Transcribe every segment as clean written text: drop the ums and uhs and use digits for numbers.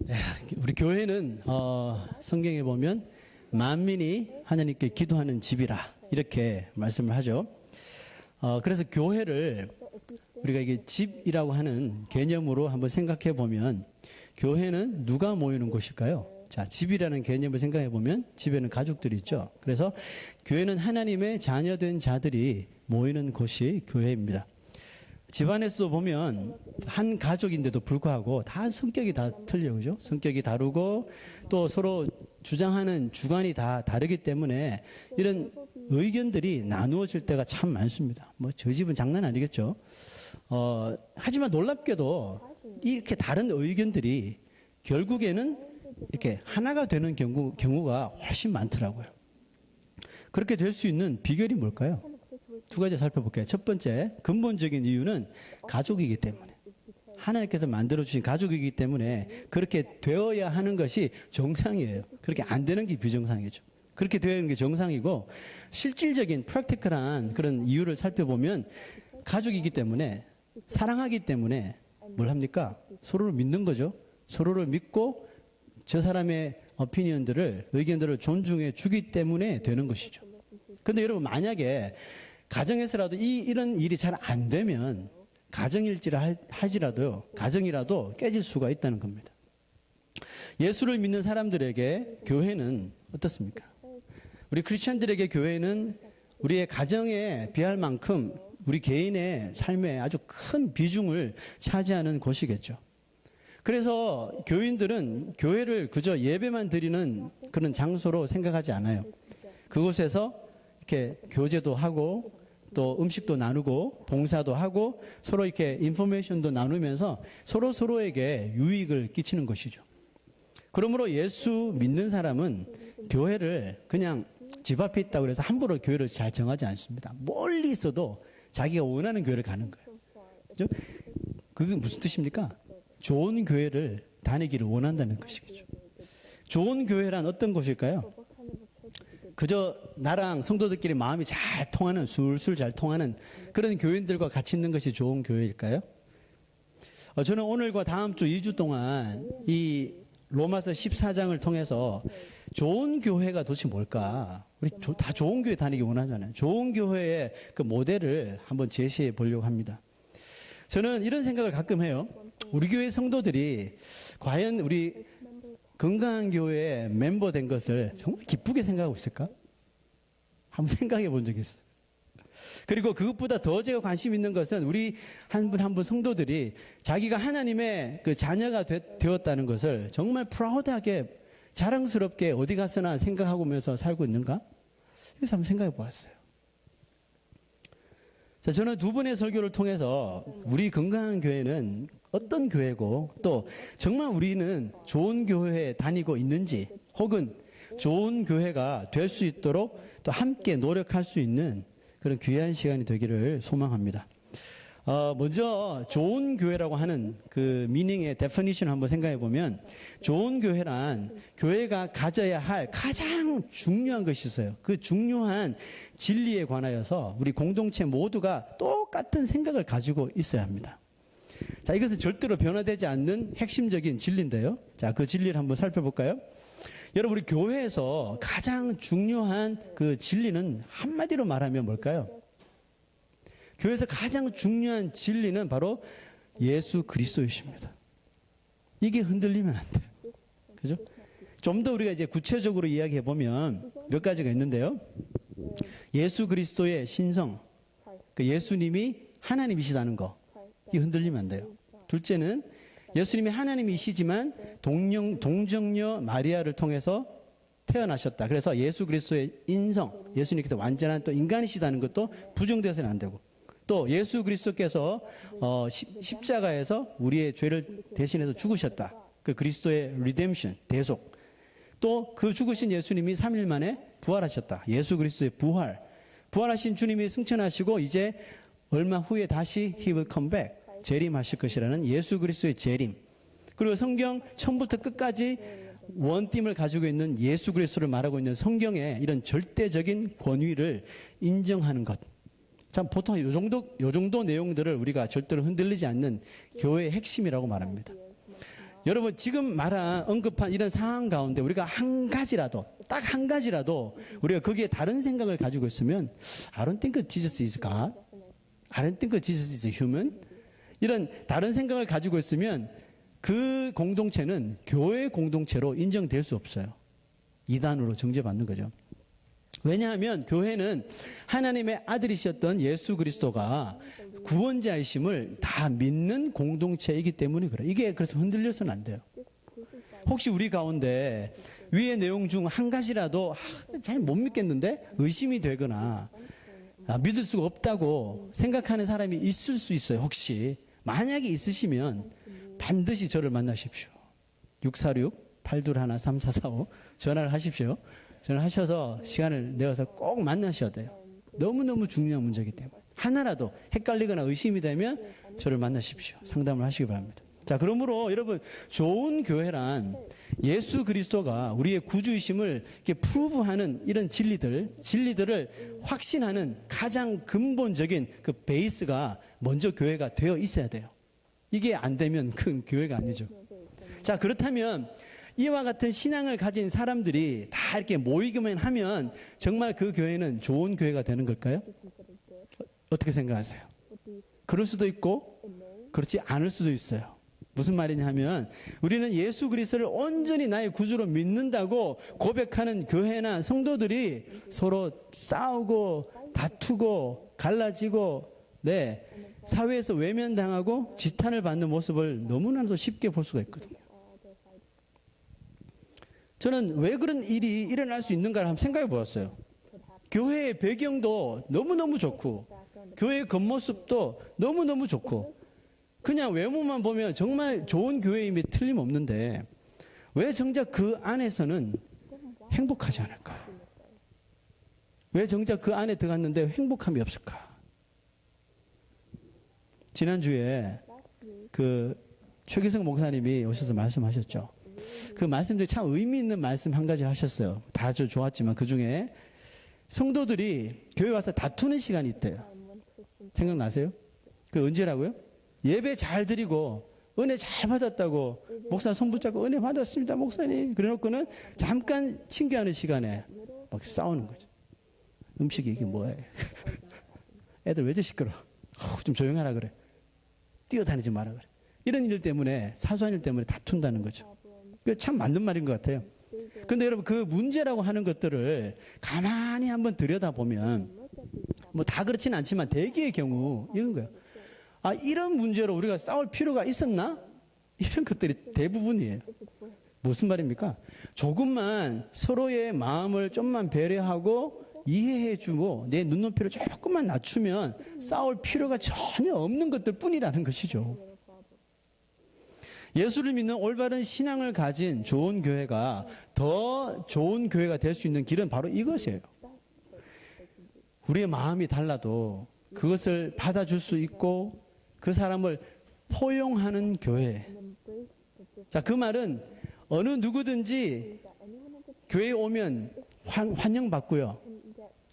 네, 우리 교회는 성경에 보면 만민이 하나님께 기도하는 집이라 이렇게 말씀을 하죠. 그래서 교회를 우리가 이게 집이라고 하는 개념으로 한번 생각해 보면 교회는 누가 모이는 곳일까요? 자, 집이라는 개념을 생각해 보면 집에는 가족들이 있죠. 그래서 교회는 하나님의 자녀된 자들이 모이는 곳이 교회입니다. 집안에서 보면 한 가족인데도 불구하고 다 성격이 다 틀려, 그죠? 성격이 다르고 또 서로 주장하는 주관이 다 다르기 때문에 이런 의견들이 나누어질 때가 참 많습니다. 뭐 저 집은 장난 아니겠죠? 하지만 놀랍게도 이렇게 다른 의견들이 결국에는 이렇게 하나가 되는 경우가 훨씬 많더라고요. 그렇게 될 수 있는 비결이 뭘까요? 두 가지 살펴볼게요. 첫 번째, 근본적인 이유는 가족이기 때문에. 하나님께서 만들어주신 가족이기 때문에 그렇게 되어야 하는 것이 정상이에요. 그렇게 안 되는 게 비정상이죠. 그렇게 되어야 하는 게 정상이고, 실질적인 프랙티컬한 그런 이유를 살펴보면 가족이기 때문에, 사랑하기 때문에 뭘 합니까? 서로를 믿는 거죠. 서로를 믿고 저 사람의 의견들을 존중해 주기 때문에 되는 것이죠. 근데 여러분, 만약에 가정에서라도 이런 일이 잘 안 되면 가정이라도 깨질 수가 있다는 겁니다. 예수를 믿는 사람들에게 교회는 어떻습니까? 우리 크리스천들에게 교회는 우리의 가정에 비할 만큼 우리 개인의 삶에 아주 큰 비중을 차지하는 곳이겠죠. 그래서 교인들은 교회를 그저 예배만 드리는 그런 장소로 생각하지 않아요. 그곳에서 이렇게 교제도 하고 또 음식도 나누고 봉사도 하고 서로 이렇게 인포메이션도 나누면서 서로에게 유익을 끼치는 것이죠. 그러므로 예수 믿는 사람은 교회를 그냥 집 앞에 있다고 해서 함부로 교회를 잘 정하지 않습니다. 멀리 있어도 자기가 원하는 교회를 가는 거예요. 그죠? 그게 무슨 뜻입니까? 좋은 교회를 다니기를 원한다는 것이겠죠. 좋은 교회란 어떤 곳일까요? 그저 나랑 성도들끼리 마음이 잘 통하는, 술술 잘 통하는 그런 교인들과 같이 있는 것이 좋은 교회일까요? 저는 오늘과 다음 주 2주 동안 이 로마서 14장을 통해서 좋은 교회가 도대체 뭘까? 우리 다 좋은 교회 다니기 원하잖아요. 좋은 교회의 그 모델을 한번 제시해 보려고 합니다. 저는 이런 생각을 가끔 해요. 우리 교회 성도들이 과연 우리 건강한 교회에 멤버 된 것을 정말 기쁘게 생각하고 있을까? 한번 생각해 본 적이 있어요. 그리고 그것보다 더 제가 관심 있는 것은 우리 한 분 한 분 성도들이 자기가 하나님의 그 자녀가 되었다는 것을 정말 프라우드하게 자랑스럽게 어디 가서나 생각하면서 살고 있는가? 그래서 한번 생각해 보았어요. 자, 저는 두 번의 설교를 통해서 우리 건강한 교회는 어떤 교회고 또 정말 우리는 좋은 교회에 다니고 있는지 혹은 좋은 교회가 될 수 있도록 또 함께 노력할 수 있는 그런 귀한 시간이 되기를 소망합니다. 먼저 좋은 교회라고 하는 그 미닝의 데피니션을 한번 생각해 보면 좋은 교회란 교회가 가져야 할 가장 중요한 것이 있어요. 그 중요한 진리에 관하여서 우리 공동체 모두가 똑같은 생각을 가지고 있어야 합니다. 자, 이것은 절대로 변화되지 않는 핵심적인 진리인데요. 자, 그 진리를 한번 살펴볼까요? 여러분, 우리 교회에서 가장 중요한 그 진리는 한마디로 말하면 뭘까요? 교회에서 가장 중요한 진리는 바로 예수 그리스도이십니다. 이게 흔들리면 안 돼요. 그죠? 좀 더 우리가 이제 구체적으로 이야기해 보면 몇 가지가 있는데요. 예수 그리스도의 신성, 그 예수님이 하나님이시다는 거, 이게 흔들리면 안 돼요. 둘째는 예수님이 하나님이시지만 동정녀 마리아를 통해서 태어나셨다. 그래서 예수 그리스도의 인성, 예수님께서 완전한 또 인간이시다는 것도 부정되어서는 안 되고, 또 예수 그리스도께서 십자가에서 우리의 죄를 대신해서 죽으셨다. 그 그리스도의 리뎀션, 대속. 또 그 죽으신 예수님이 3일 만에 부활하셨다. 예수 그리스도의 부활하신 주님이 승천하시고 이제 얼마 후에 다시 He will come back. 재림하실 것이라는 예수 그리스도의 재림. 그리고 성경 처음부터 끝까지 원팀을 가지고 있는 예수 그리스도를 말하고 있는 성경의 이런 절대적인 권위를 인정하는 것. 참 보통 요 정도 내용들을 우리가 절대로 흔들리지 않는 교회의 핵심이라고 말합니다. 여러분 지금 언급한 이런 상황 가운데 우리가 한 가지라도 딱 한 가지라도 우리가 거기에 다른 생각을 가지고 있으면 I don't think Jesus is God. I don't think Jesus is human. 이런 다른 생각을 가지고 있으면 그 공동체는 교회 공동체로 인정될 수 없어요. 이단으로 정죄받는 거죠. 왜냐하면 교회는 하나님의 아들이셨던 예수 그리스도가 구원자이심을 다 믿는 공동체이기 때문에 그래요. 이게 그래서 흔들려서는 안 돼요. 혹시 우리 가운데 위의 내용 중 한 가지라도 잘 못 믿겠는데 의심이 되거나 믿을 수가 없다고 생각하는 사람이 있을 수 있어요. 혹시 만약에 있으시면 반드시 저를 만나십시오. 646-821-3445 전화를 하십시오. 전화를 하셔서 시간을 내어서 꼭 만나셔야 돼요. 너무너무 중요한 문제이기 때문에. 하나라도 헷갈리거나 의심이 되면 저를 만나십시오. 상담을 하시기 바랍니다. 자, 그러므로 여러분 좋은 교회란 예수 그리스도가 우리의 구주이심을 이렇게 프루브하는 이런 진리들을 확신하는 가장 근본적인 그 베이스가 먼저 교회가 되어 있어야 돼요. 이게 안 되면 그 교회가 아니죠. 자, 그렇다면 이와 같은 신앙을 가진 사람들이 다 이렇게 모이기만 하면 정말 그 교회는 좋은 교회가 되는 걸까요? 어떻게 생각하세요? 그럴 수도 있고 그렇지 않을 수도 있어요. 무슨 말이냐 하면 우리는 예수 그리스도를 온전히 나의 구주로 믿는다고 고백하는 교회나 성도들이 서로 싸우고 다투고 갈라지고 사회에서 외면당하고 지탄을 받는 모습을 너무나도 쉽게 볼 수가 있거든요. 저는 왜 그런 일이 일어날 수 있는가를 한번 생각해 보았어요. 교회의 배경도 너무너무 좋고 교회의 겉모습도 너무너무 좋고 그냥 외모만 보면 정말 좋은 교회임이 틀림없는데 왜 정작 그 안에서는 행복하지 않을까? 왜 정작 그 안에 들어갔는데 행복함이 없을까? 지난주에 그 최기성 목사님이 오셔서 말씀하셨죠. 그 말씀들이 참 의미 있는 말씀 한 가지 하셨어요. 다 아주 좋았지만 그 중에 성도들이 교회 와서 다투는 시간이 있대요. 생각나세요? 그 언제라고요? 예배 잘 드리고 은혜 잘 받았다고 목사 손 붙잡고 은혜 받았습니다 목사님 그래놓고는 잠깐 친교하는 시간에 막 싸우는 거죠. 음식이 이게 뭐야? 애들 왜 이렇게 시끄러워? 좀 조용하라 그래. 뛰어다니지 마라 그래. 이런 일 때문에 사소한 일 때문에 다툰다는 거죠. 참 맞는 말인 것 같아요. 그런데 여러분 그 문제라고 하는 것들을 가만히 한번 들여다보면 뭐 다 그렇지는 않지만 대개의 경우 이런 거예요. 이런 문제로 우리가 싸울 필요가 있었나? 이런 것들이 대부분이에요. 무슨 말입니까? 조금만 서로의 마음을 좀만 배려하고 이해해주고 내 눈높이를 조금만 낮추면 싸울 필요가 전혀 없는 것들 뿐이라는 것이죠. 예수를 믿는 올바른 신앙을 가진 좋은 교회가 더 좋은 교회가 될 수 있는 길은 바로 이것이에요. 우리의 마음이 달라도 그것을 받아줄 수 있고 그 사람을 포용하는 교회. 자, 그 말은 어느 누구든지 교회에 오면 환영받고요.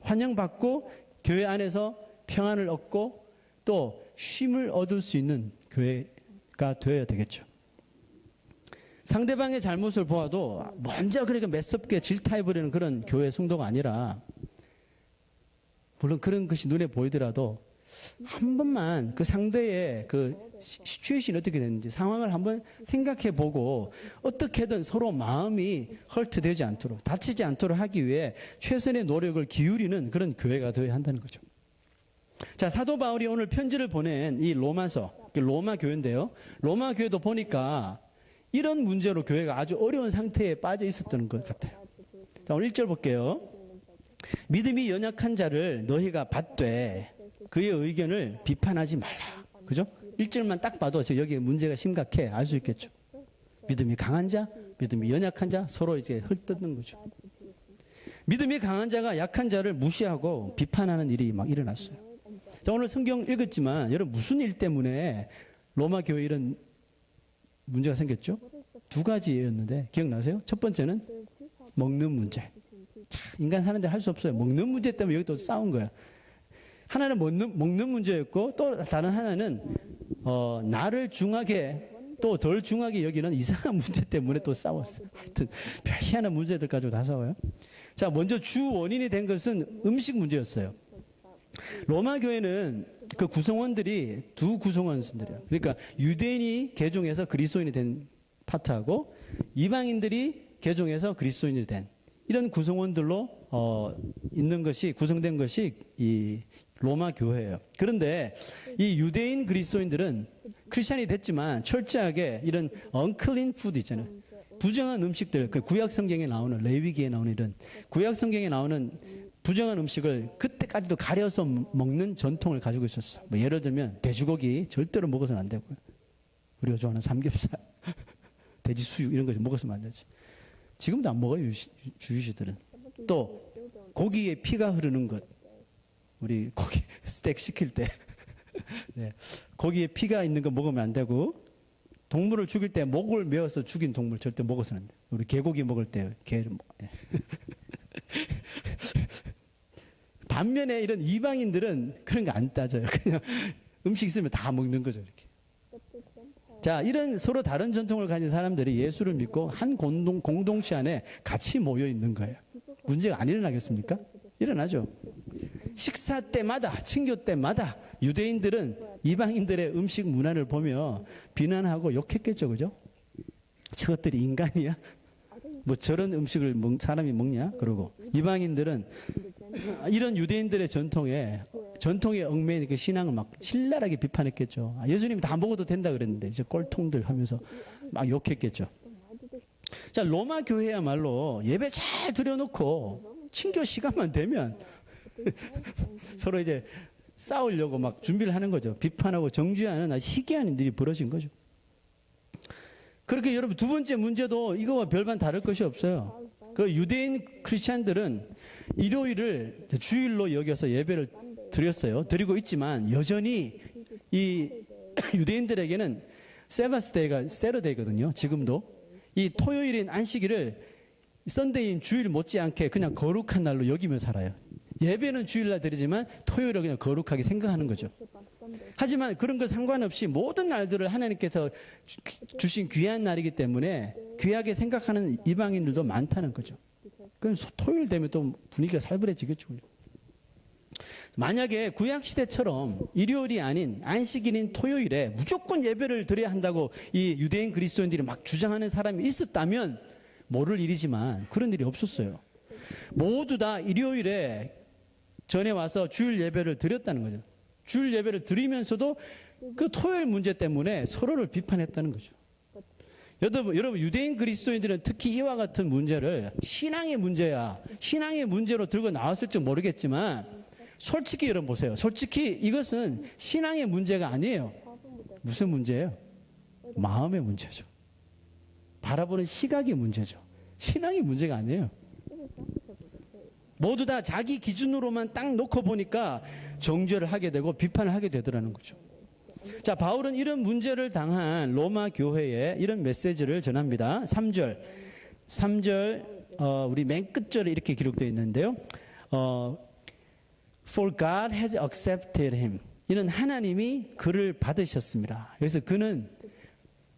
환영받고 교회 안에서 평안을 얻고 또 쉼을 얻을 수 있는 교회가 되어야 되겠죠. 상대방의 잘못을 보아도 먼저 그렇게 매섭게 질타해버리는 그런 교회 성도가 아니라 물론 그런 것이 눈에 보이더라도 한 번만 그 상대의 그 시츄에이션이 어떻게 되는지 상황을 한번 생각해 보고 어떻게든 서로 마음이 헐트되지 않도록 다치지 않도록 하기 위해 최선의 노력을 기울이는 그런 교회가 되어야 한다는 거죠. 자, 사도 바울이 오늘 편지를 보낸 이 로마서, 로마 교회인데요. 로마 교회도 보니까 이런 문제로 교회가 아주 어려운 상태에 빠져 있었던 것 같아요. 자, 오늘 1절 볼게요. 믿음이 연약한 자를 너희가 받되 그의 의견을 비판하지 말라. 그죠? 1절만 딱 봐도 여기 문제가 심각해 알 수 있겠죠. 믿음이 강한 자, 믿음이 연약한 자 서로 이제 헐뜯는 거죠. 믿음이 강한 자가 약한 자를 무시하고 비판하는 일이 막 일어났어요. 자, 오늘 성경 읽었지만 여러분 무슨 일 때문에 로마 교회 이런 문제가 생겼죠? 두 가지였는데 기억나세요? 첫 번째는 먹는 문제. 참, 인간 사는데 할 수 없어요. 먹는 문제 때문에 여기 또 싸운 거야. 하나는 먹는 문제였고 또 다른 하나는 나를 중하게 또 덜 중하게 여기는 이상한 문제 때문에 또 싸웠어요. 하여튼 별 희한한 문제들 가지고 다 싸워요. 자, 먼저 주 원인이 된 것은 음식 문제였어요. 로마 교회는 그 구성원들이 두 구성원들이에요. 그러니까 유대인이 개종해서 그리스도인이 된 파트하고 이방인들이 개종해서 그리스도인이 된 이런 구성원들로 있는 것이 구성된 것이 이 로마 교회예요. 그런데 이 유대인 그리스도인들은 크리스찬이 됐지만 철저하게 이런 unclean food 있잖아요. 부정한 음식들, 그 구약 성경에 나오는 레위기에 나오는 이런 구약 성경에 나오는 부정한 음식을 그때까지도 가려서 먹는 전통을 가지고 있었어. 뭐 예를 들면 돼지고기 절대로 먹어서는 안 되고요. 우리가 좋아하는 삼겹살, 돼지 수육 이런 거 먹어서는 안 되지. 지금도 안 먹어요, 주유시들은. 또 고기에 피가 흐르는 것. 우리 고기 스테이크 시킬 때 네, 고기에 피가 있는 거 먹으면 안 되고 동물을 죽일 때 목을 메어서 죽인 동물 절대 먹어서는 안 돼요. 우리 개고기 먹을 때 개를 반면에 이런 이방인들은 그런 거 안 따져요. 그냥 음식 있으면 다 먹는 거죠, 이렇게. 자, 이런 서로 다른 전통을 가진 사람들이 예수를 믿고 한 공동체 안에 같이 모여 있는 거예요. 문제가 안 일어나겠습니까? 일어나죠. 식사 때마다, 친교 때마다 유대인들은 이방인들의 음식 문화를 보며 비난하고 욕했겠죠, 그죠? 저것들이 인간이야? 뭐 저런 음식을 사람이 먹냐? 그러고 이방인들은 이런 유대인들의 전통에 얽매인 그 신앙을 막 신랄하게 비판했겠죠. 예수님 다 먹어도 된다 그랬는데 이제 꼴통들 하면서 막 욕했겠죠. 자, 로마 교회야말로 예배 잘 드려놓고 친교 시간만 되면 서로 이제 싸우려고 막 준비를 하는 거죠. 비판하고 정죄하는 아주 희귀한 일이 벌어진 거죠. 그렇게 여러분 두 번째 문제도 이거와 별반 다를 것이 없어요. 그 유대인 크리스찬들은 일요일을 주일로 여겨서 예배를 드리고 있지만 여전히 이 유대인들에게는 세바스데이가 세러데이거든요. 지금도 이 토요일인 안식일을 썬데이인 주일 못지않게 그냥 거룩한 날로 여기며 살아요. 예배는 주일날 드리지만 토요일을 그냥 거룩하게 생각하는 거죠. 하지만 그런 거 상관없이 모든 날들을 하나님께서 주신 귀한 날이기 때문에 귀하게 생각하는 이방인들도 많다는 거죠. 그럼 토요일 되면 또 분위기가 살벌해지겠죠. 만약에 구약시대처럼 일요일이 아닌 안식일인 토요일에 무조건 예배를 드려야 한다고 이 유대인 그리스도인들이 막 주장하는 사람이 있었다면 모를 일이지만 그런 일이 없었어요. 모두 다 일요일에 전에 와서 주일 예배를 드렸다는 거죠. 주일 예배를 드리면서도 그 토요일 문제 때문에 서로를 비판했다는 거죠. 여러분 유대인 그리스도인들은 특히 이와 같은 문제를 신앙의 문제야, 신앙의 문제로 들고 나왔을지 모르겠지만 솔직히 여러분 보세요. 솔직히 이것은 신앙의 문제가 아니에요. 무슨 문제예요? 마음의 문제죠. 바라보는 시각의 문제죠. 신앙의 문제가 아니에요. 모두 다 자기 기준으로만 딱 놓고 보니까 정죄를 하게 되고 비판을 하게 되더라는 거죠. 자, 바울은 이런 문제를 당한 로마 교회에 이런 메시지를 전합니다. 3절 우리 맨 끝절에 이렇게 기록되어 있는데요. For God has accepted him. 이는 하나님이 그를 받으셨습니다. 그래서 그는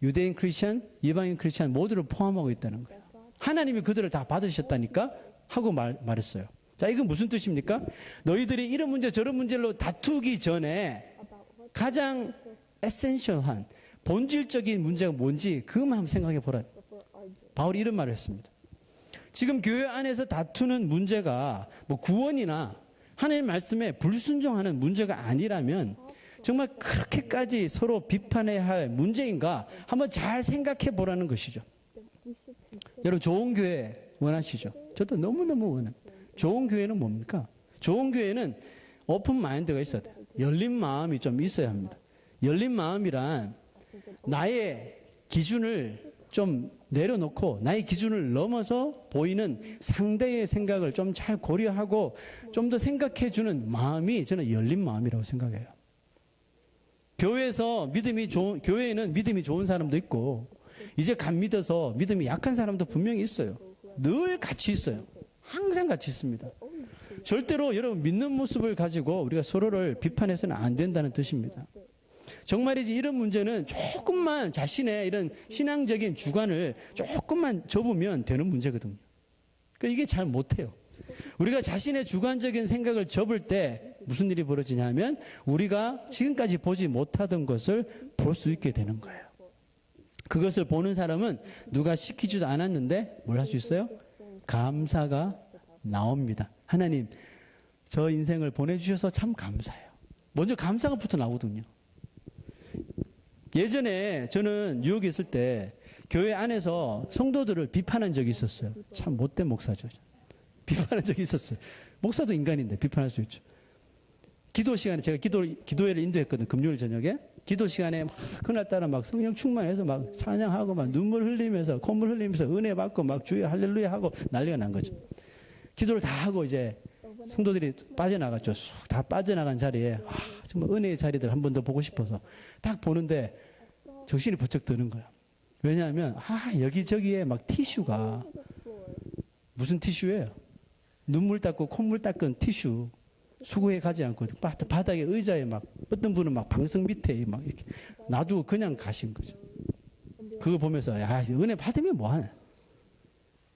유대인 크리스천, 이방인 크리스천 모두를 포함하고 있다는 거예요. 하나님이 그들을 다 받으셨다니까 하고 말했어요. 자, 이건 무슨 뜻입니까? 너희들이 이런 문제 저런 문제로 다투기 전에 가장 에센셜한 본질적인 문제가 뭔지 그것만 한번 생각해 보라. 바울이 이런 말을 했습니다. 지금 교회 안에서 다투는 문제가 뭐 구원이나 하나님 말씀에 불순종하는 문제가 아니라면 정말 그렇게까지 서로 비판해야 할 문제인가 한번 잘 생각해 보라는 것이죠. 여러분 좋은 교회 원하시죠? 저도 너무너무 원합니다. 좋은 교회는 뭡니까? 좋은 교회는 오픈 마인드가 있어야 돼요. 열린 마음이 좀 있어야 합니다. 열린 마음이란 나의 기준을 좀 내려놓고 나의 기준을 넘어서 보이는 상대의 생각을 좀 잘 고려하고 좀 더 생각해 주는 마음이 저는 열린 마음이라고 생각해요. 교회에는 믿음이 좋은 사람도 있고 이제 간 믿어서 믿음이 약한 사람도 분명히 있어요. 늘 같이 있어요. 항상 같이 있습니다. 절대로 여러분 믿는 모습을 가지고 우리가 서로를 비판해서는 안 된다는 뜻입니다. 정말이지 이런 문제는 조금만 자신의 이런 신앙적인 주관을 조금만 접으면 되는 문제거든요. 그러니까 이게 잘 못해요. 우리가 자신의 주관적인 생각을 접을 때 무슨 일이 벌어지냐면 우리가 지금까지 보지 못하던 것을 볼 수 있게 되는 거예요. 그것을 보는 사람은 누가 시키지도 않았는데 뭘 할 수 있어요? 감사가 나옵니다. 하나님, 저 인생을 보내주셔서 참 감사해요. 먼저 감사가부터 나오거든요. 예전에 저는 뉴욕에 있을 때 교회 안에서 성도들을 비판한 적이 있었어요. 참 못된 목사죠. 비판한 적이 있었어요. 목사도 인간인데 비판할 수 있죠. 기도 시간에 제가 기도회를 인도했거든요. 금요일 저녁에. 기도 시간에 막 그날따라 막 성령 충만해서 막 찬양하고 막 눈물 흘리면서 콧물 흘리면서 은혜 받고 막 주여 할렐루야 하고 난리가 난 거죠. 기도를 다 하고 이제 성도들이 빠져나갔죠. 쑥 다 빠져나간 자리에 정말 은혜의 자리들 한 번 더 보고 싶어서 딱 보는데 정신이 번쩍 드는 거야. 왜냐하면 여기저기에 막 티슈가 무슨 티슈예요? 눈물 닦고 콧물 닦은 티슈 수거해 가지 않고 바닥에 의자에 막 어떤 분은 막 방석 밑에 막 이렇게 놔두고 그냥 가신 거죠. 그거 보면서 야 은혜 받으면 뭐하나?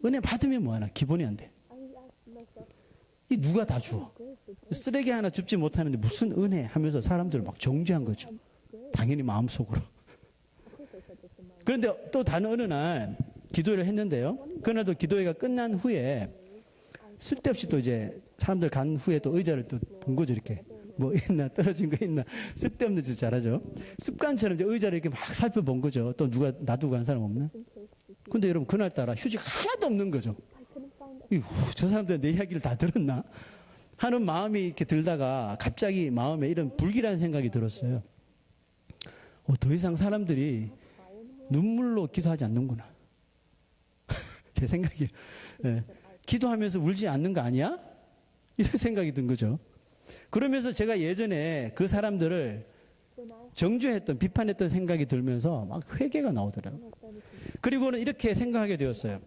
은혜 받으면 뭐하나? 기본이 안 돼. 이 누가 다 주어? 쓰레기 하나 줍지 못하는데 무슨 은혜 하면서 사람들을 막 정죄한 거죠. 당연히 마음속으로. 그런데 또 다른 어느 날 기도회를 했는데요. 그날도 기도회가 끝난 후에 쓸데없이 또 이제 사람들 간 후에 또 의자를 또 본 거죠. 이렇게 뭐 있나 떨어진 거 있나 쓸데없는 짓 잘하죠. 습관처럼 이제 의자를 이렇게 막 살펴본 거죠. 또 누가 놔두고 간 사람 없나? 근데 여러분 그날따라 휴지가 하나도 없는 거죠. 저 사람들 내 이야기를 다 들었나? 하는 마음이 이렇게 들다가 갑자기 마음에 이런 불길한 생각이 들었어요. 더 이상 사람들이 눈물로 기도하지 않는구나. 제 생각이에요. 네. 기도하면서 울지 않는 거 아니야? 이런 생각이 든 거죠. 그러면서 제가 예전에 그 사람들을 정죄했던, 비판했던 생각이 들면서 막 회개가 나오더라고요. 그리고는 이렇게 생각하게 되었어요.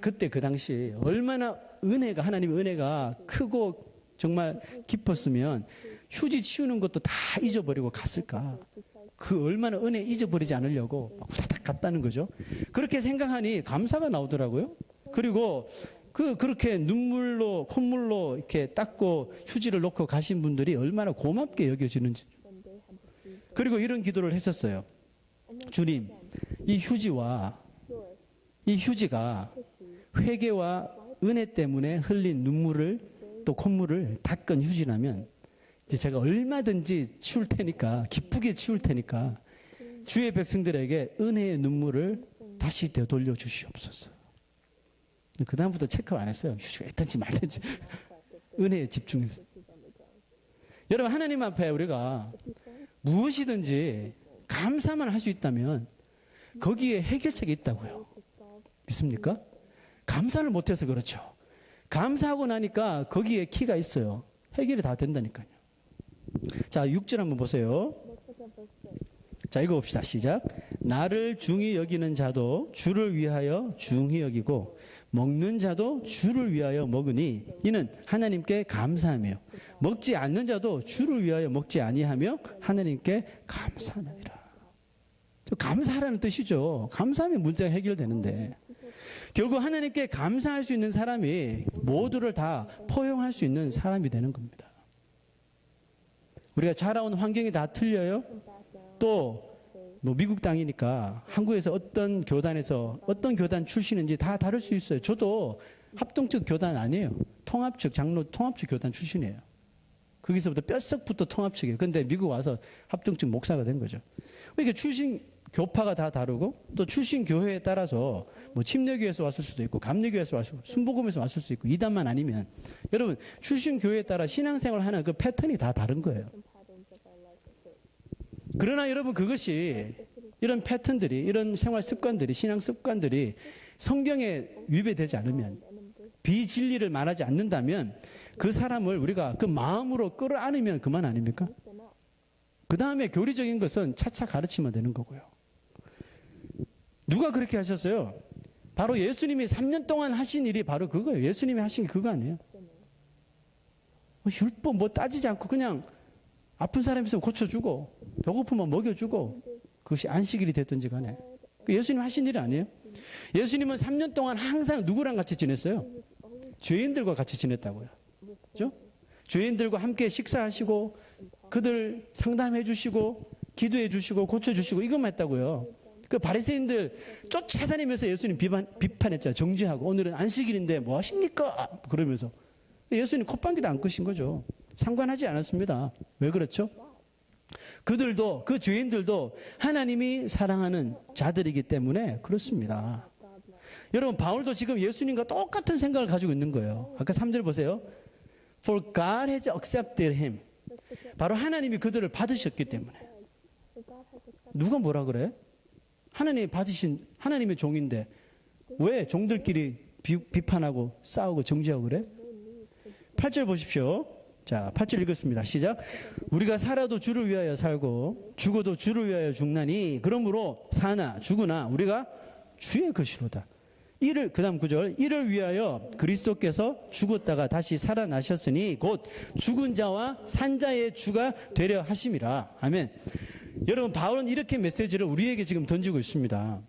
그때 그 당시 얼마나 하나님의 은혜가 크고 정말 깊었으면 휴지 치우는 것도 다 잊어버리고 갔을까. 그 얼마나 은혜 잊어버리지 않으려고 막 후다닥 갔다는 거죠. 그렇게 생각하니 감사가 나오더라고요. 그리고 그렇게 눈물로 콧물로 이렇게 닦고 휴지를 놓고 가신 분들이 얼마나 고맙게 여겨지는지. 그리고 이런 기도를 했었어요. 주님, 이 휴지가 회개와 은혜 때문에 흘린 눈물을 또 콧물을 닦은 휴지라면 이제 제가 얼마든지 치울 테니까 기쁘게 치울 테니까 주의 백성들에게 은혜의 눈물을 다시 되돌려 주시옵소서. 그 다음부터 체크 안 했어요. 휴지가 있든지 말든지 은혜에 집중해서. 여러분 하나님 앞에 우리가 무엇이든지 감사만 할 수 있다면 거기에 해결책이 있다고요. 믿습니까? 감사를 못해서 그렇죠. 감사하고 나니까 거기에 키가 있어요. 해결이 다 된다니까요. 자, 6절 한번 보세요. 자, 읽어봅시다. 시작. 나를 중히 여기는 자도 주를 위하여 중히 여기고 먹는 자도 주를 위하여 먹으니 이는 하나님께 감사하며 먹지 않는 자도 주를 위하여 먹지 아니하며 하나님께 감사하느니라. 감사하라는 뜻이죠. 감사하면 문제가 해결되는데 결국 하나님께 감사할 수 있는 사람이 모두를 다 포용할 수 있는 사람이 되는 겁니다. 우리가 자라온 환경이 다 틀려요. 또 뭐 미국 땅이니까 한국에서 어떤 교단에서 어떤 교단 출신인지 다 다를 수 있어요. 저도 합동적 교단 아니에요. 통합적 장로 통합적 교단 출신이에요. 거기서부터 뼛속부터 통합적이에요. 근데 미국 와서 합동적 목사가 된 거죠. 그러니까 출신 교파가 다 다르고 또 출신 교회에 따라서 뭐 침례교회에서 왔을 수도 있고 감리교회에서 왔을 수도 있고 순복음에서 왔을 수도 있고 이단만 아니면 여러분 출신 교회에 따라 신앙생활 하는 그 패턴이 다 다른 거예요. 그러나 여러분 그것이 이런 패턴들이 이런 생활 습관들이 신앙 습관들이 성경에 위배되지 않으면 비진리를 말하지 않는다면 그 사람을 우리가 그 마음으로 끌어안으면 그만 아닙니까? 그 다음에 교리적인 것은 차차 가르치면 되는 거고요. 누가 그렇게 하셨어요? 바로 예수님이 3년 동안 하신 일이 바로 그거예요. 예수님이 하신 게 그거 아니에요? 율법 뭐 따지지 않고 그냥 아픈 사람 있으면 고쳐주고 배고프면 먹여주고 그것이 안식일이 됐든지 간에. 예수님 하신 일이 아니에요. 예수님은 3년 동안 항상 누구랑 같이 지냈어요? 죄인들과 같이 지냈다고요. 그죠? 죄인들과 함께 식사하시고 그들 상담해 주시고 기도해 주시고 고쳐 주시고 이것만 했다고요. 그 바리새인들 쫓아다니면서 예수님 비판했잖아요. 정죄하고 오늘은 안식일인데 뭐 하십니까? 그러면서 예수님 콧방귀도 안 끄신 거죠. 상관하지 않았습니다. 왜 그렇죠? 그들도 그 죄인들도 하나님이 사랑하는 자들이기 때문에 그렇습니다. 여러분 바울도 지금 예수님과 똑같은 생각을 가지고 있는 거예요. 아까 3절 보세요. For God has accepted him. 바로 하나님이 그들을 받으셨기 때문에. 누가 뭐라 그래? 하나님이 받으신 하나님의 종인데 왜 종들끼리 비판하고 싸우고 정죄하고 그래? 8절 보십시오. 자, 8절 읽었습니다. 시작. 우리가 살아도 주를 위하여 살고 죽어도 주를 위하여 죽나니 그러므로 사나 죽으나 우리가 주의 것이로다. 이를 그다음 9절 이를 위하여 그리스도께서 죽었다가 다시 살아나셨으니 곧 죽은 자와 산 자의 주가 되려 하심이라. 아멘. 여러분 바울은 이렇게 메시지를 우리에게 지금 던지고 있습니다.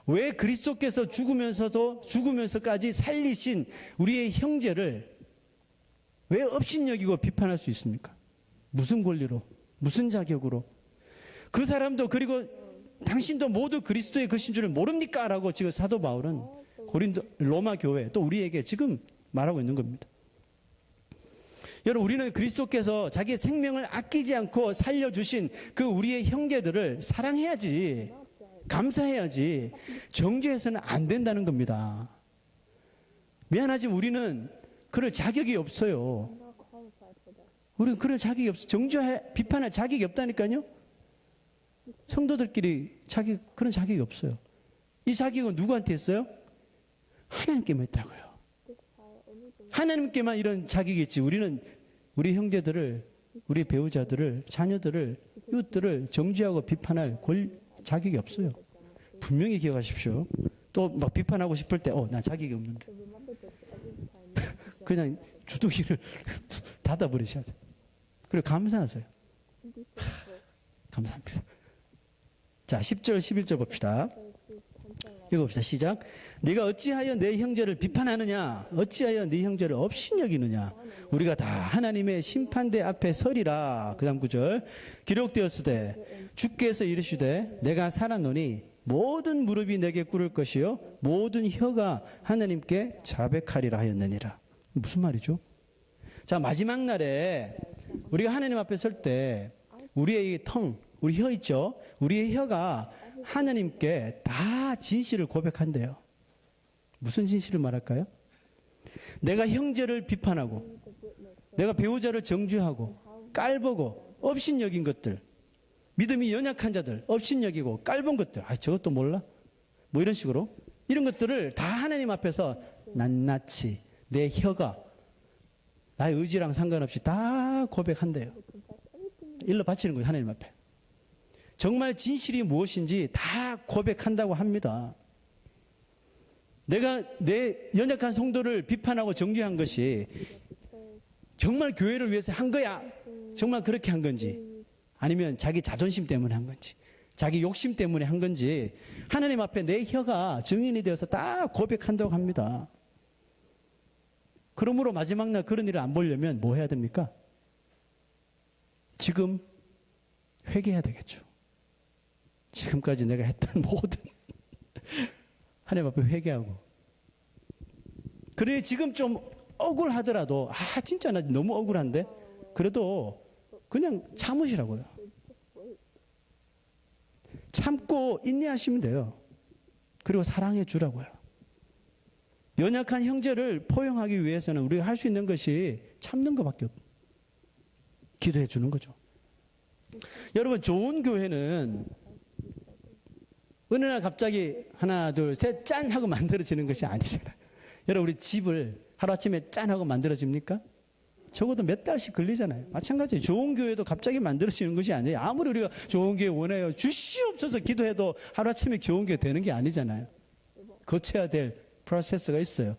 왜 그리스도께서 죽으면서까지 살리신 우리의 형제를 왜 업신여기고 비판할 수 있습니까? 무슨 권리로? 무슨 자격으로? 그 사람도 그리고 당신도 모두 그리스도의 것인 줄을 모릅니까? 라고 지금 사도 바울은 로마 교회 또 우리에게 지금 말하고 있는 겁니다. 여러분 우리는 그리스도께서 자기의 생명을 아끼지 않고 살려주신 그 우리의 형제들을 사랑해야지, 감사해야지, 정죄해서는 안 된다는 겁니다. 미안하지만 우리는 그럴 자격이 없어요. 우리는 그럴 자격이 없어. 비판할 자격이 없다니까요. 성도들끼리 그런 자격이 없어요. 이 자격은 누구한테 있어요? 하나님께만 있다고요. 하나님께만 이런 자격이 있지. 우리는 우리 형제들을, 우리 배우자들을, 자녀들을, 이웃들을 정죄하고 비판할 자격이 없어요. 분명히 기억하십시오. 또 막 비판하고 싶을 때, 난 자격이 없는데. 그냥 주둥이를 닫아버리셔야 돼요. 그리고 감사하세요. 감사합니다. 자, 10절, 11절 봅시다. 읽어봅시다. 시작. 네가 어찌하여 내 형제를 비판하느냐? 어찌하여 네 형제를 업신여기느냐? 우리가 다 하나님의 심판대 앞에 서리라. 그 다음 9절. 기록되었으되 주께서 이르시되 내가 살았노니 모든 무릎이 내게 꿇을 것이요 모든 혀가 하나님께 자백하리라 하였느니라. 무슨 말이죠? 자, 마지막 날에 우리가 하나님 앞에 설 때 우리의 텅, 우리 혀 있죠? 우리의 혀가 하나님께 다 진실을 고백한대요. 무슨 진실을 말할까요? 내가 형제를 비판하고 내가 배우자를 정죄하고 깔보고 업신여긴 것들, 믿음이 연약한 자들 업신여기고 깔본 것들, 저것도 몰라? 뭐 이런 식으로 이런 것들을 다 하나님 앞에서 낱낱이 내 혀가 나의 의지랑 상관없이 다 고백한대요. 일러 바치는 거예요. 하나님 앞에. 정말 진실이 무엇인지 다 고백한다고 합니다. 내가 내 연약한 성도를 비판하고 정죄한 것이 정말 교회를 위해서 한 거야? 정말 그렇게 한 건지, 아니면 자기 자존심 때문에 한 건지, 자기 욕심 때문에 한 건지 하나님 앞에 내 혀가 증인이 되어서 다 고백한다고 합니다. 그러므로 마지막 날 그런 일을 안 보려면 뭐 해야 됩니까? 지금 회개해야 되겠죠. 지금까지 내가 했던 모든 하나님 앞에 회개하고, 그래 지금 좀 억울하더라도 진짜 나 너무 억울한데 그래도 그냥 참으시라고요. 참고 인내하시면 돼요. 그리고 사랑해 주라고요. 연약한 형제를 포용하기 위해서는 우리가 할 수 있는 것이 참는 것밖에 없어요. 기도해 주는 거죠. 여러분, 좋은 교회는 어느 날 갑자기 하나 둘 셋 짠 하고 만들어지는 것이 아니잖아요. 여러분, 우리 집을 하루아침에 짠 하고 만들어집니까? 적어도 몇 달씩 걸리잖아요. 마찬가지예요. 좋은 교회도 갑자기 만들어지는 것이 아니에요. 아무리 우리가 좋은 교회 원해요 주시옵소서 기도해도 하루아침에 좋은 교회 되는 게 아니잖아요. 거쳐야 될 프로세스가 있어요.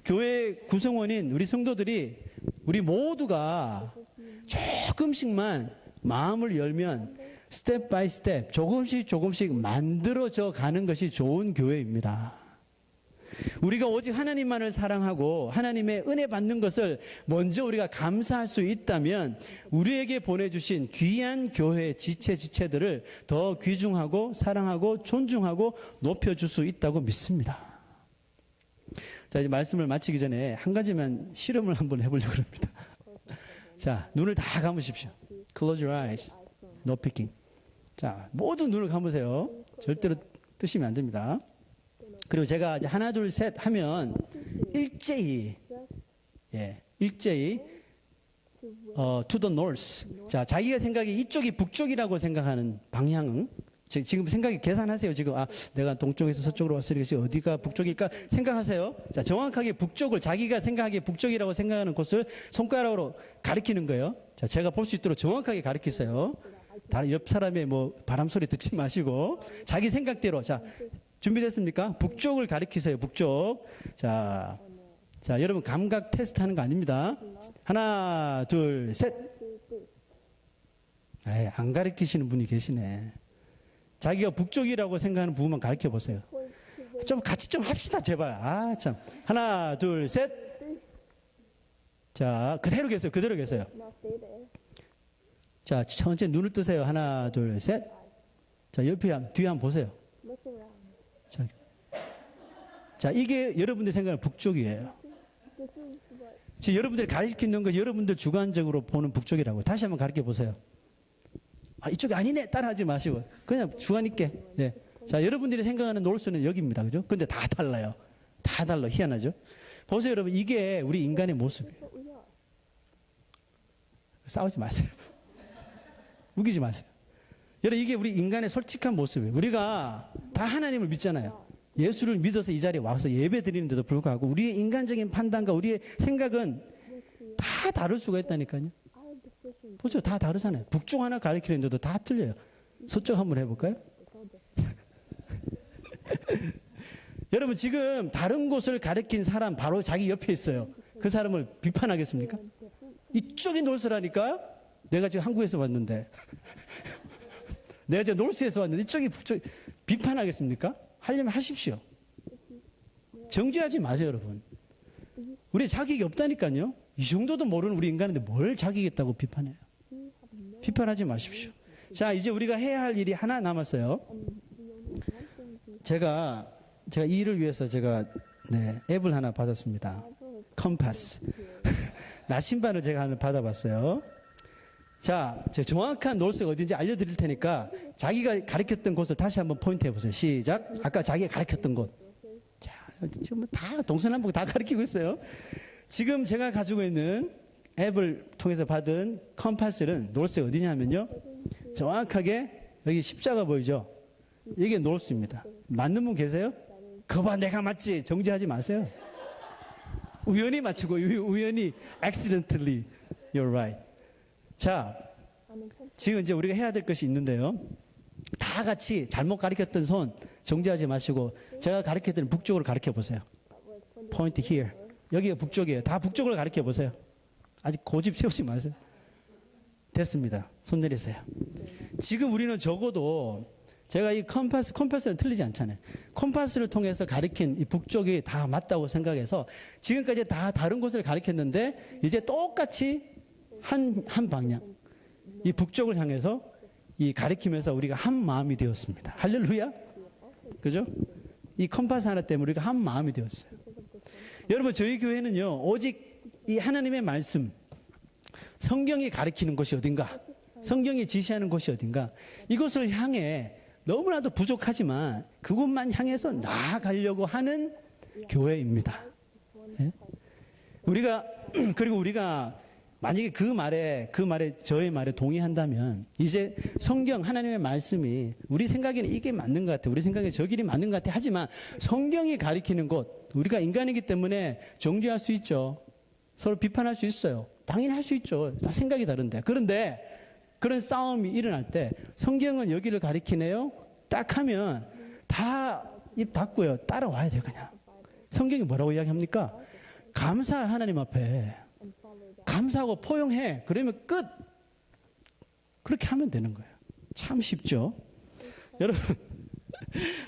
교회 구성원인 우리 성도들이, 우리 모두가 조금씩만 마음을 열면 스텝 바이 스텝 조금씩 만들어져 가는 것이 좋은 교회입니다. 우리가 오직 하나님만을 사랑하고 하나님의 은혜 받는 것을 먼저 우리가 감사할 수 있다면 우리에게 보내주신 귀한 교회의 지체들을 더 귀중하고 사랑하고 존중하고 높여줄 수 있다고 믿습니다. 자, 이제 말씀을 마치기 전에 한 가지만 실험을 한번 해보려고 합니다. 자, 눈을 다 감으십시오. Close your eyes. No peeking. 자, 모두 눈을 감으세요. 절대로 뜨시면 안 됩니다. 그리고 제가 이제 하나, 둘, 셋 하면 일제히 to the north. 자, 자기가 생각이 이쪽이 북쪽이라고 생각하는 방향은 지금 생각이 계산하세요. 지금 내가 동쪽에서 서쪽으로 왔으니까 지금 어디가 북쪽일까 생각하세요. 자, 정확하게 북쪽을 자기가 생각하기에 북쪽이라고 생각하는 곳을 손가락으로 가리키는 거예요. 자, 제가 볼 수 있도록 정확하게 가리키세요. 다른 옆 사람의 뭐 바람 소리 듣지 마시고 자기 생각대로. 자, 준비됐습니까? 북쪽을 가리키세요. 북쪽. 자, 여러분 감각 테스트 하는 거 아닙니다. 하나, 둘, 셋. 에이, 안 가리키시는 분이 계시네. 자기가 북쪽이라고 생각하는 부분만 가르쳐 보세요. 좀 같이 좀 합시다, 제발. 참. 하나, 둘, 셋. 자, 그대로 계세요. 자, 천천히 눈을 뜨세요. 하나, 둘, 셋. 자, 뒤에 한번 보세요. 자, 이게 여러분들 생각하는 북쪽이에요. 지금 여러분들이 가르치는 거 여러분들 주관적으로 보는 북쪽이라고. 다시 한번 가르쳐 보세요. 이쪽이 아니네. 따라하지 마시고. 그냥 주관 있게. 예. 자, 여러분들이 생각하는 노르스는 여기입니다. 그죠? 근데 다 달라요. 다 달라. 희한하죠? 보세요, 여러분. 이게 우리 인간의 모습이에요. 싸우지 마세요. 우기지 마세요. 여러분, 이게 우리 인간의 솔직한 모습이에요. 우리가 다 하나님을 믿잖아요. 예수를 믿어서 이 자리에 와서 예배 드리는데도 불구하고 우리의 인간적인 판단과 우리의 생각은 다 다를 수가 있다니까요. 보죠. 다 다르잖아요. 북쪽 하나 가리키는데도 다 틀려요. 서쪽 한번 해볼까요? 여러분, 지금 다른 곳을 가리킨 사람 바로 자기 옆에 있어요. 그 사람을 비판하겠습니까? 이쪽이 놀스라니까? 내가 지금 한국에서 왔는데 내가 지금 놀스에서 왔는데 이쪽이 북쪽 비판하겠습니까? 하려면 하십시오. 정죄하지 마세요, 여러분. 우리 자격이 없다니까요. 이 정도도 모르는 우리 인간인데 뭘 자격이 있다고 비판해요. 비판하지 마십시오. 자, 이제 우리가 해야 할 일이 하나 남았어요. 제가 이 일을 위해서 앱을 하나 받았습니다. 컴파스. 나침반을 제가 하나 받아봤어요. 자, 제가 정확한 노스가 어딘지 알려드릴 테니까 자기가 가르쳤던 곳을 다시 한번 포인트 해보세요. 시작. 아까 자기가 가르쳤던 곳. 자, 지금 다 동서남북 다 가르치고 있어요. 지금 제가 가지고 있는 앱을 통해서 받은 컴파스는 노스가 어디냐면요. 정확하게 여기 십자가 보이죠? 이게 노스입니다. 맞는 분 계세요? 거봐, 내가 맞지? 정지하지 마세요. 우연히 맞추고 우연히 accidentally you're right. 자, 지금 이제 우리가 해야 될 것이 있는데요. 다 같이 잘못 가르쳤던 손 정지하지 마시고 제가 가르쳤던 북쪽으로 가르쳐 보세요. Point here. 여기가 북쪽이에요. 다 북쪽을 가르쳐 보세요. 아직 고집 세우지 마세요. 됐습니다. 손 내리세요. 지금 우리는 적어도 제가 이 컴파스는 틀리지 않잖아요. 컴파스를 통해서 가르친 이 북쪽이 다 맞다고 생각해서 지금까지 다 다른 곳을 가르쳤는데 이제 똑같이 한 방향, 이 북쪽을 향해서 이 가리키면서 우리가 한 마음이 되었습니다. 할렐루야. 그죠? 이 컴파스 하나 때문에 우리가 한 마음이 되었어요. 여러분, 저희 교회는요, 오직 이 하나님의 말씀, 성경이 가리키는 곳이 어딘가, 성경이 지시하는 곳이 어딘가, 이것을 향해 너무나도 부족하지만 그곳만 향해서 나아가려고 하는 교회입니다. 예? 그리고 우리가 만약에 그 말에 저의 말에 동의한다면 이제 성경 하나님의 말씀이 우리 생각에는 이게 맞는 것 같아. 우리 생각에 저 길이 맞는 것 같아. 하지만 성경이 가리키는 곳, 우리가 인간이기 때문에 정죄할 수 있죠. 서로 비판할 수 있어요. 당연히 할 수 있죠. 다 생각이 다른데. 그런데 그런 싸움이 일어날 때 성경은 여기를 가리키네요. 딱 하면 다 입 닫고요. 따라와야 돼요. 그냥. 성경이 뭐라고 이야기합니까? 감사할 하나님 앞에 감사하고 포용해. 그러면 끝. 그렇게 하면 되는 거예요. 참 쉽죠. 여러분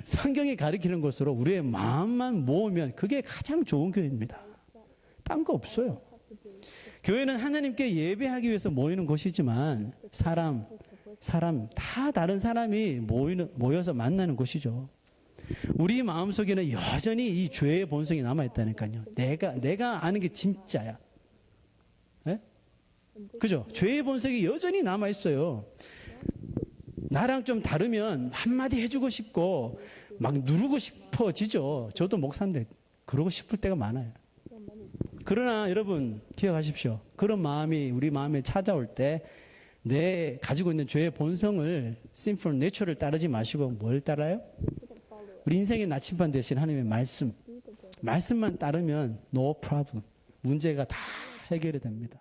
성경이 가리키는 것으로 우리의 마음만 모으면 그게 가장 좋은 교회입니다. 딴 거 없어요. 교회는 하나님께 예배하기 위해서 모이는 곳이지만 사람 다 다른 사람이 모여서 만나는 곳이죠. 우리 마음속에는 여전히 이 죄의 본성이 남아있다니까요. 내가 아는 게 진짜야. 네? 그죠? 죄의 본성이 여전히 남아있어요. 나랑 좀 다르면 한마디 해주고 싶고 막 누르고 싶어지죠. 저도 목사인데 그러고 싶을 때가 많아요. 그러나 여러분 기억하십시오. 그런 마음이 우리 마음에 찾아올 때 내 가지고 있는 죄의 본성을 심플 내추럴을 따르지 마시고 뭘 따라요? 우리 인생의 나침반 대신 하나님의 말씀만 따르면 no problem. 문제가 다 해결이 됩니다.